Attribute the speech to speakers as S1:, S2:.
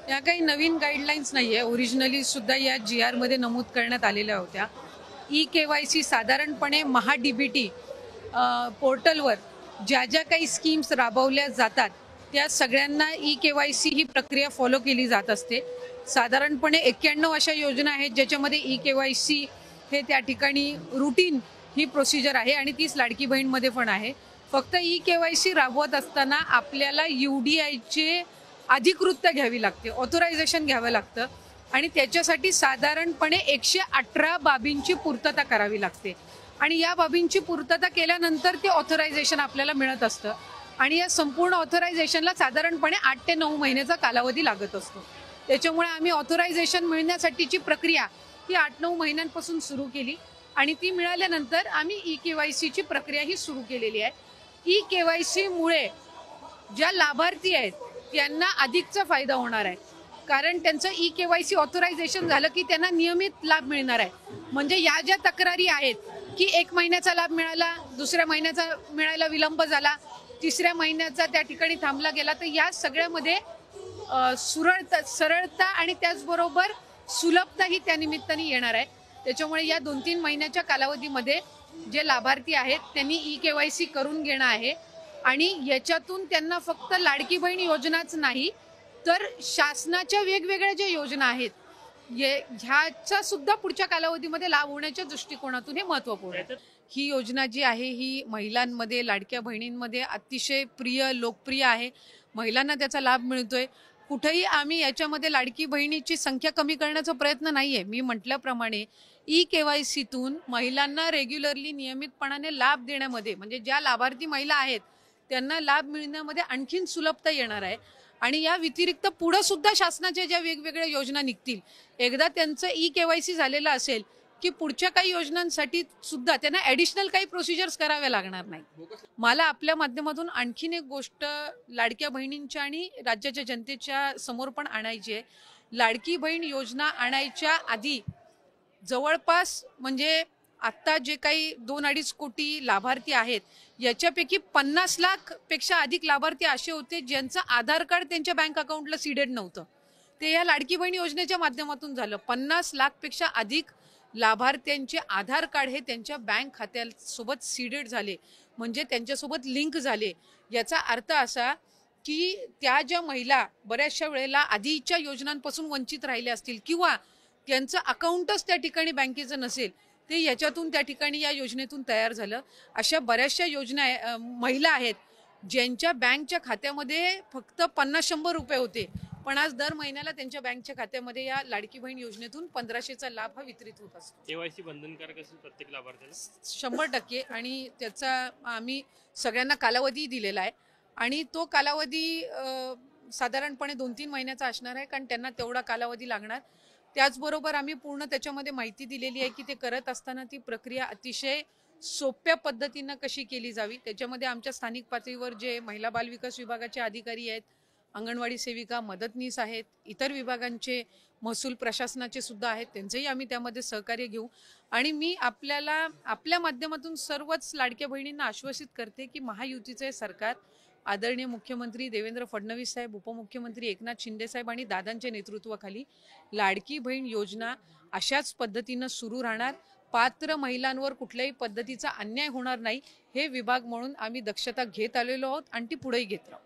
S1: या काही नवीन गाईडलाईन्स नाहीये, ओरिजिनली सुद्धा या GR मध्ये नमूद करण्यात आलेल्या होत्या। KYC साधारणपणे महा-DBT पोर्टलवर ज्या ज्या काही स्कीम्स राबवल्या जातात त्या सगळ्यांना KYC ही प्रक्रिया फॉलो केली जात असते। साधारणपणे 91 अशा योजना आहेत ज्याच्यामध्ये KYC हे त्या ठिकाणी रूटीन ही प्रोसिजर आहे आणि तीच लाडकी बहीणमध्ये पण आहे। फक्त KYC राबवत असताना आपल्याला UDI चे अधिकृतता घ्यावी लागते, ऑथरायझेशन घ्यावं लागतं आणि त्याच्यासाठी साधारणपणे 118 बाबींची पूर्तता करावी लागते आणि या बाबींची पूर्तता केल्यानंतर ते ऑथरायझेशन आपल्याला मिळत असतं आणि या संपूर्ण ऑथरायझेशनला साधारणपणे 8 ते 9 महिन्याचा कालावधी लागत असतो। त्याच्यामुळे आम्ही ऑथरायझेशन मिळण्यासाठीची प्रक्रिया ही 8-9 महिन्यांपासून सुरू केली आणि ती मिळाल्यानंतर आम्ही KYC ची प्रक्रिया ही सुरू केलेली आहे। KYC मुळे ज्या लाभार्थी आहेत त्यांना अधिकचा फायदा होणार आहे, कारण त्यांचं KYC ऑथरायझेशन झालं की त्यांना नियमित लाभ मिळणार आहे। म्हणजे या ज्या तक्रारी आहेत की 1 महिन्याचा लाभ मिळाला, दुसऱ्या महिन्याचा मिळायला विलंब झाला, तिसऱ्या महिन्याचा त्या ठिकाणी थांबला गेला, तर या सगळ्यामध्ये सरळता आणि त्याचबरोबर सुलभता ही त्या निमित्ताने येणार आहे। त्याच्यामुळे या 2-3 महिन्याच्या कालावधीमध्ये जे लाभार्थी आहेत त्यांनी KYC करून घेणं आहे आणि याच्यातून त्यांना फक्त लाडकी बहीण योजनाच नाही तर शासनाच्या वेगवेगळ्या ज्या योजना आहेत ह्याचा सुद्धा पुढच्या कालावधीमध्ये लाभ होण्याच्या दृष्टिकोनातून हे महत्त्वपूर्ण आहे। ही योजना जी आहे ही महिलांमध्ये, लाडक्या बहिणींमध्ये अतिशय प्रिय, लोकप्रिय आहे। महिलांना त्याचा लाभ मिळतोय। कुठेही आम्ही याच्यामध्ये लाडकी बहिणीची संख्या कमी करण्याचा प्रयत्न नाहीये। मी म्हटल्याप्रमाणे KYC तून महिलांना रेग्युलरली नियमितपणाने लाभ देण्यामध्ये, म्हणजे ज्या लाभार्थी महिला आहेत त्यांना लाभ मिळण्यामध्ये आणखीन सुलभता येणार आहे आणि या व्यतिरिक्त पुढे सुद्धा शासनाच्या ज्या वेगवेगळ्या योजना निघतील, एकदा त्यांचं KYC झालेलं असेल की पुढच्या काही योजनांसाठी सुद्धा त्यांना ॲडिशनल काही प्रोसिजर्स कराव्या लागणार नाही। मला आपल्या माध्यमातून आणखीन एक गोष्ट लाडक्या बहिणींच्या आणि राज्याच्या जनतेच्या समोर पण आणायची आहे। लाडकी बहीण योजना आणायच्या आधी जवळपास म्हणजे आता जे काही 2-2.5 कोटी लाभार्थी आहेत याच्यापैकी 50 लाख पेक्षा अधिक लाभार्थी असे होते ज्यांचं आधार कार्ड त्यांच्या बँक अकाउंटला सीडेड नव्हतं। ते या लाडकी बहीण योजनेच्या माध्यमातून झालं। 50 लाख पेक्षा अधिक लाभार्थ्यांचे आधार कार्ड हे त्यांच्या बँक खात्यासोबत सीडेड झाले, म्हणजे त्यांच्यासोबत लिंक झाले। याचा अर्थ असा की त्या ज्या महिला बऱ्याचशा वेळेला आधीच्या योजनांपासून वंचित राहिल्या असतील किंवा त्यांचं अकाउंटच त्या ठिकाणी बँकेचं नसेल, ते याच्यातून त्या ठिकाणी या योजनेतून तयार झालं। अशा बऱ्याचशा योजना महिला आहेत ज्यांच्या बँकच्या खात्यामध्ये फक्त 50-100 रुपये होते, पण आज दर महिन्याला त्यांच्या बँकच्या खात्यामध्ये या लाडकी बहीण योजनेतून 1500चा लाभ हा वितरित होत असतो।
S2: KYC बंधनकारक असेल प्रत्येक लाभार्थ्याला
S1: 100% आणि त्याचा आम्ही सगळ्यांना कालावधी दिलेला आहे आणि तो कालावधी साधारणपणे 2-3 महिन्याचा असणार आहे, कारण त्यांना तेवढा कालावधी लागणार। त्याचबरोबर आम्ही पूर्ण त्याच्यामध्ये माहिती दिलेली आहे की ते करत असताना ती प्रक्रिया अतिशय सोप्या पद्धतीनं कशी केली जावी। त्याच्यामध्ये आमच्या स्थानिक पातळीवर जे महिला बाल विकास विभागाचे अधिकारी आहेत, अंगणवाडी सेविका, मदतनीस आहेत, इतर विभागांचे महसूल प्रशासनाचे सुद्धा आहेत, त्यांचेही आम्ही त्यामध्ये सहकार्य घेऊ आणि मी आपल्याला आपल्या माध्यमातून सर्वच लाडक्या बहिणींना आश्वासित करते की महायुतीचे सरकार, आदरणीय मुख्यमंत्री देवेंद्र फडणवीस साहेब, उपमुख्यमंत्री एकनाथ शिंदे साहेब आणि दादांच्या नेतृत्वाखाली लाडकी बहीण योजना अशाच पद्धतीनं सुरू राहणार। पात्र महिलांवर कुठल्याही पद्धतीचा अन्याय होणार नाही हे विभाग म्हणून आम्ही दक्षता घेत आलेलो आहोत आणि ती पुढेही घेत राहू।